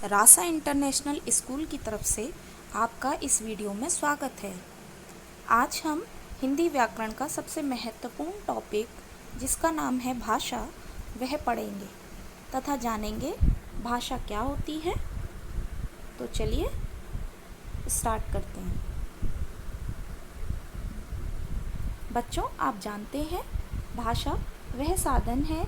रासा international school की तरफ से आपका इस वीडियो में स्वागत है। आज हम हिंदी व्याकरण का सबसे महत्वपूर्ण टॉपिक जिसका नाम है भाषा वह पढ़ेंगे तथा जानेंगे भाषा क्या होती है। तो चलिए स्टार्ट करते हैं। बच्चों, आप जानते हैं भाषा वह साधन है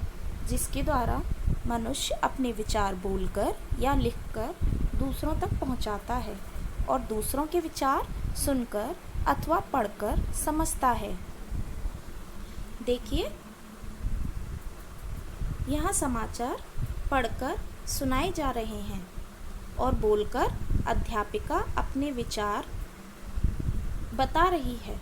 जिसके द्वारा मनुष्य अपने विचार बोलकर या लिखकर दूसरों तक पहुंचाता है और दूसरों के विचार सुनकर अथवा पढ़कर समझता है। देखिए, यहाँ समाचार पढ़कर सुनाए जा रहे हैं और बोलकर अध्यापिका अपने विचार बता रही है।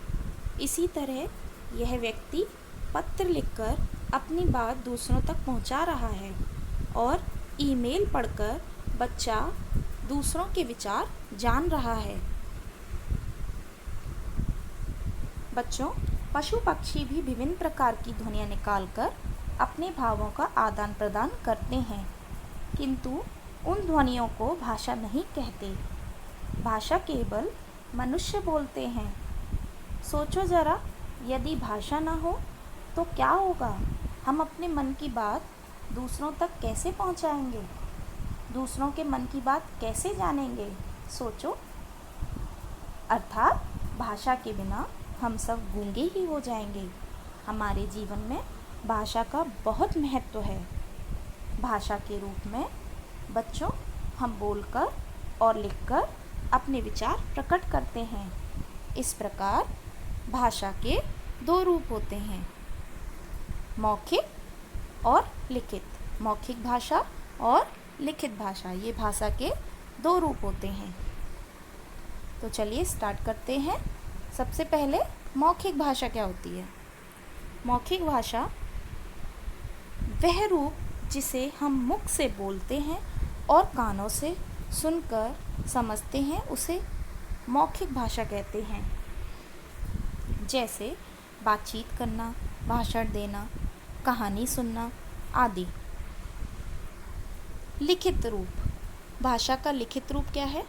इसी तरह यह व्यक्ति पत्र लिखकर अपनी बात दूसरों तक पहुंचा रहा है और ईमेल पढ़कर बच्चा दूसरों के विचार जान रहा है। बच्चों, पशु पक्षी भी विभिन्न प्रकार की ध्वनियाँ निकालकर अपने भावों का आदान प्रदान करते हैं, किंतु उन ध्वनियों को भाषा नहीं कहते। भाषा केवल मनुष्य बोलते हैं। सोचो ज़रा, यदि भाषा ना हो तो क्या होगा? हम अपने मन की बात दूसरों तक कैसे पहुंचाएंगे? दूसरों के मन की बात कैसे जानेंगे? सोचो। अर्थात भाषा के बिना हम सब गूंगे ही हो जाएंगे। हमारे जीवन में भाषा का बहुत महत्व है। भाषा के रूप में बच्चों हम बोलकर और लिखकर अपने विचार प्रकट करते हैं। इस प्रकार भाषा के दो रूप होते हैं, मौखिक और लिखित। मौखिक भाषा और लिखित भाषा, ये भाषा के दो रूप होते हैं। तो चलिए स्टार्ट करते हैं। सबसे पहले मौखिक भाषा क्या होती है? मौखिक भाषा वह रूप जिसे हम मुख से बोलते हैं और कानों से सुनकर समझते हैं, उसे मौखिक भाषा कहते हैं। जैसे बातचीत करना, भाषण देना, कहानी सुनना आदि। लिखित रूप, भाषा का लिखित रूप क्या है?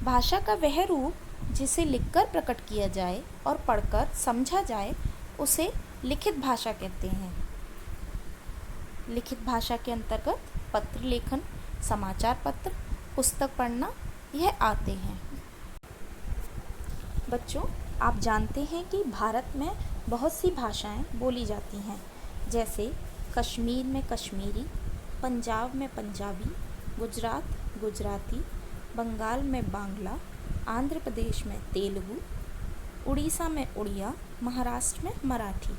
भाषा का वह रूप जिसे लिखकर प्रकट किया जाए और पढ़कर समझा जाए, उसे लिखित भाषा कहते हैं। लिखित भाषा के अंतर्गत पत्र लेखन, समाचार पत्र, पुस्तक पढ़ना यह आते हैं। बच्चों, आप जानते हैं कि भारत में बहुत सी भाषाएं बोली जाती हैं। जैसे कश्मीर में कश्मीरी, पंजाब में पंजाबी, गुजरात गुजराती, बंगाल में बांग्ला, आंध्र प्रदेश में तेलुगु, उड़ीसा में उड़िया, महाराष्ट्र में मराठी।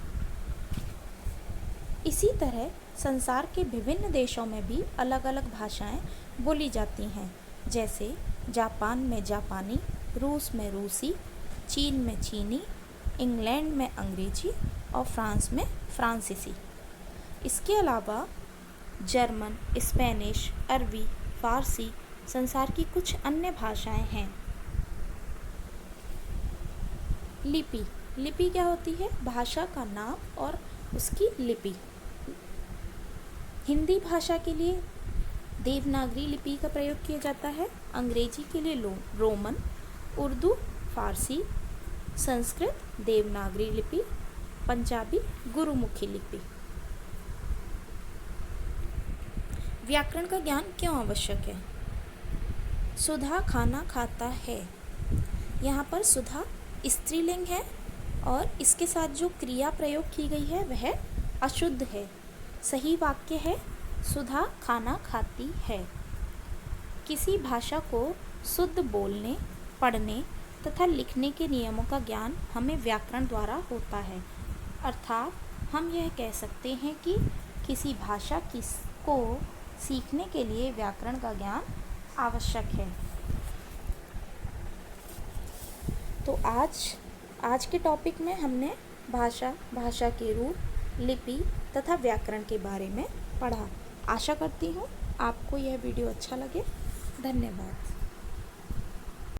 इसी तरह संसार के विभिन्न देशों में भी अलग अलग भाषाएं बोली जाती हैं। जैसे जापान में जापानी, रूस में रूसी, चीन में चीनी, इंग्लैंड में अंग्रेजी और फ्रांस में फ्रांसीसी। इसके अलावा जर्मन, स्पेनिश, अरबी, फारसी संसार की कुछ अन्य भाषाएं हैं। लिपि, लिपि क्या होती है? भाषा का नाम और उसकी लिपि। हिंदी भाषा के लिए देवनागरी लिपि का प्रयोग किया जाता है, अंग्रेजी के लिए रोमन, उर्दू, फारसी, संस्कृत देवनागरी लिपि, पंजाबी गुरुमुखी लिपि। व्याकरण का ज्ञान क्यों आवश्यक है? सुधा खाना खाता है। यहाँ पर सुधा स्त्रीलिंग है और इसके साथ जो क्रिया प्रयोग की गई है वह अशुद्ध है। सही वाक्य है सुधा खाना खाती है। किसी भाषा को शुद्ध बोलने, पढ़ने तथा लिखने के नियमों का ज्ञान हमें व्याकरण द्वारा होता है। अर्थात हम यह कह सकते हैं कि किसी भाषा को सीखने के लिए व्याकरण का ज्ञान आवश्यक है। तो आज के टॉपिक में हमने भाषा, भाषा के रूप, लिपि तथा व्याकरण के बारे में पढ़ा। आशा करती हूँ आपको यह वीडियो अच्छा लगे। धन्यवाद।